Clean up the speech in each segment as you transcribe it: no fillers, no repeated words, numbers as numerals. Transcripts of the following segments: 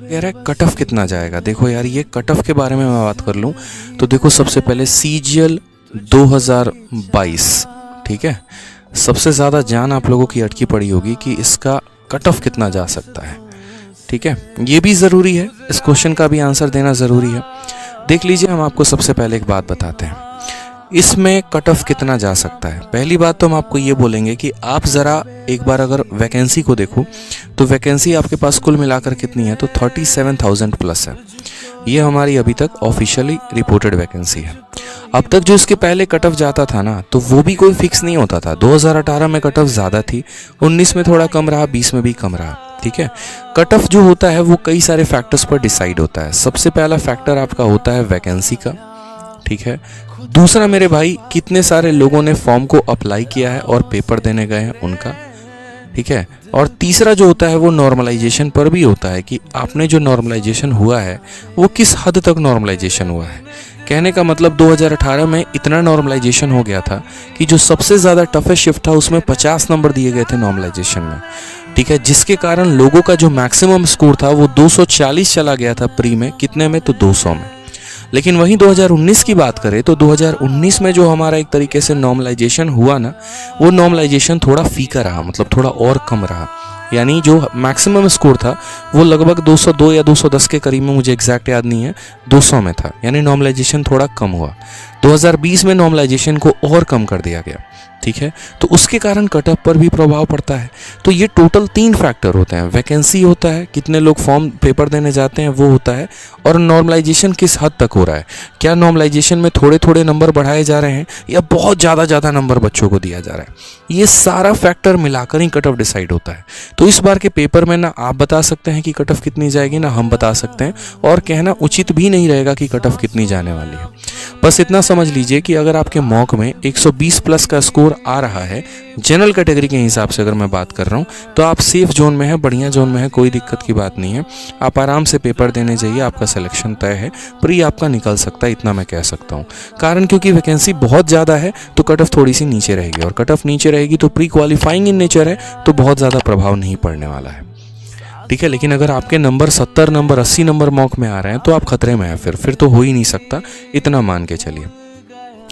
कह रहा है कट ऑफ कितना जाएगा। देखो यार, ये कट ऑफ के बारे में मैं बात कर लूँ तो देखो, सबसे पहले सीजीएल 2022, ठीक है, सबसे ज़्यादा जान आप लोगों की अटकी पड़ी होगी कि इसका कट ऑफ कितना जा सकता है। ठीक है, ये भी ज़रूरी है, इस क्वेश्चन का भी आंसर देना ज़रूरी है। देख लीजिए, हम आपको सबसे पहले एक बात बताते हैं, इसमें कट ऑफ कितना जा सकता है। पहली बात तो हम आपको ये बोलेंगे कि आप ज़रा एक बार अगर वैकेंसी को देखो तो वैकेंसी आपके पास कुल मिलाकर कितनी है, तो 37,000 प्लस है। ये हमारी अभी तक ऑफिशियली रिपोर्टेड वैकेंसी है। अब तक जो इसके पहले कट ऑफ जाता था ना, तो वो भी कोई फिक्स नहीं होता था। 2018 में कट ऑफ ज़्यादा थी, 19 में थोड़ा कम रहा, 20 में भी कम रहा। ठीक है, कट ऑफ जो होता है वो कई सारे फैक्टर्स पर डिसाइड होता है। सबसे पहला फैक्टर आपका होता है वैकेंसी का, ठीक है। दूसरा मेरे भाई, कितने सारे लोगों ने फॉर्म को अप्लाई किया है और पेपर देने गए हैं उनका, ठीक है। और तीसरा जो होता है वो नॉर्मलाइजेशन पर भी होता है कि आपने जो नॉर्मलाइजेशन हुआ है वो किस हद तक नॉर्मलाइजेशन हुआ है। कहने का मतलब 2018 में इतना नॉर्मलाइजेशन हो गया था कि जो सबसे ज़्यादा टफेस्ट शिफ्ट था उसमें 50 नंबर दिए गए थे नॉर्मलाइजेशन में, ठीक है, जिसके कारण लोगों का जो मैक्सिमम स्कोर था वो 240 चला गया था प्री में, कितने में, तो 200 में। लेकिन वहीं 2019 की बात करें तो 2019 में जो हमारा एक तरीके से नॉर्मलाइजेशन हुआ ना, वो नॉर्मलाइजेशन थोड़ा फीका रहा, मतलब थोड़ा और कम रहा। यानी जो मैक्सिमम स्कोर था वो लगभग 202 या 210 के करीब में, मुझे एग्जैक्ट याद नहीं है, 200 में था। यानी नॉर्मलाइजेशन थोड़ा कम हुआ। 2020 में नॉर्मलाइजेशन को और कम कर दिया गया, ठीक है, तो उसके कारण कट ऑफ पर भी प्रभाव पड़ता है। तो ये टोटल 3 फैक्टर होते हैं, वैकेंसी होता है, कितने लोग फॉर्म पेपर देने जाते हैं वो होता है, और नॉर्मलाइजेशन किस हद तक हो रहा है। क्या नॉर्मलाइजेशन में थोड़े थोड़े नंबर बढ़ाए जा रहे हैं या बहुत ज़्यादा नंबर बच्चों को दिया जा रहा है। ये सारा फैक्टर मिलाकर ही कट ऑफ डिसाइड होता है। तो इस बार के पेपर में ना आप बता सकते हैं कि कट ऑफ कितनी जाएगी, ना हम बता सकते हैं, और कहना उचित भी नहीं रहेगा कि कट ऑफ कितनी जाने वाली है। बस इतना समझ लीजिए कि अगर आपके मॉक में 120 प्लस का स्कोर आ रहा है, जनरल कैटेगरी के हिसाब से अगर मैं बात कर रहा हूँ, तो आप सेफ जोन में हैं, बढ़िया जोन में है, कोई दिक्कत की बात नहीं है। आप आराम से पेपर देने जाइए, आपका सिलेक्शन तय है, प्री आपका निकल सकता है, इतना मैं कह सकता हूँ। कारण क्योंकि वैकेंसी बहुत ज़्यादा है तो कट ऑफ थोड़ी सी नीचे रहेगी, और कट ऑफ नीचे रहेगी तो प्री क्वालिफाइंग इन नेचर है, तो बहुत ज़्यादा प्रभाव नहीं पड़ने वाला है, ठीक है। लेकिन अगर आपके नंबर 70 नंबर 80 नंबर मॉक में आ रहे हैं तो आप खतरे में हैं, फिर तो हो ही नहीं सकता, इतना मान के चलिए,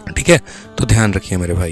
ठीक है। तो ध्यान रखिए मेरे भाई।